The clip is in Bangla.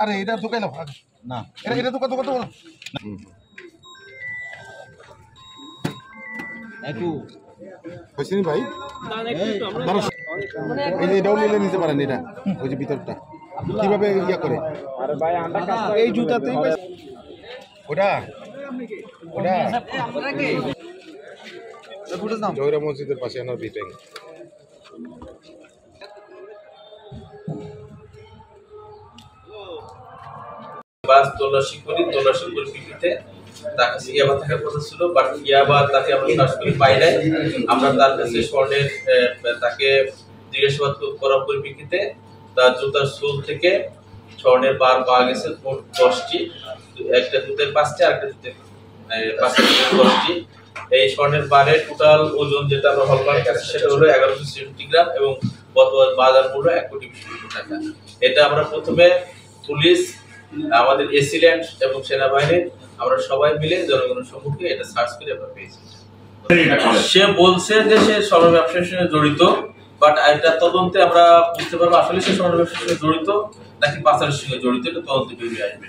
আরে এটা ঢুকাই না না এটা ঢুকা ঢুকা ঢুকা একটু হইছিনি ভাই এই যে এটাও নিলে নিতে পারেন এটা ওই যে ভিতরটা কিভাবে ইয়া করে আরে ভাই আন্ডা কাজ এই জুতাতেই ওটা ওটা জয়রা মসজিদের পাশে আনার বিটেং বাস তল্লাশি করি তল্লাশির পরিপ্রেক্ষিতে তার কাছে ইয়াবা থাকার কথা ছিল বাট ইয়াবা তাকে আমরা সার্চ করে পাই নাই আমরা তার কাছে স্বর্ণের তাকে জিজ্ঞাসাবাদ করার পরিপ্রেক্ষিতে তার জুতার সোল থেকে স্বর্ণের বার পাওয়া গেছে মোট 10টি একটা জুতের 5টি আর একটা জুতের 5টি 10টি এই স্বর্ণের বারের টোটাল ওজন যেটা আমরা হলমার্ক আছে সেটা হলো 1170 গ্রাম এবং বর্তমান বাজার মূল্য 1 কোটি 20 লক্ষ টাকা এটা আমরা প্রথমে পুলিশ আমাদের এসিল্যান্ড এবং সেনাবাহিনী আমরা সবাই মিলে জনগণের সম্মুখে এটা সার্চ করে আমরা পেয়েছি সে বলছে যে সে স্বর্ণ ব্যবসার সঙ্গে জড়িত বাট এটা তদন্তে আমরা বুঝতে পারবো আসলে সে স্বর্ণ ব্যবসার সঙ্গে জড়িত নাকি পাচারের সঙ্গে জড়িত এটা তদন্তে বেরিয়ে আসবে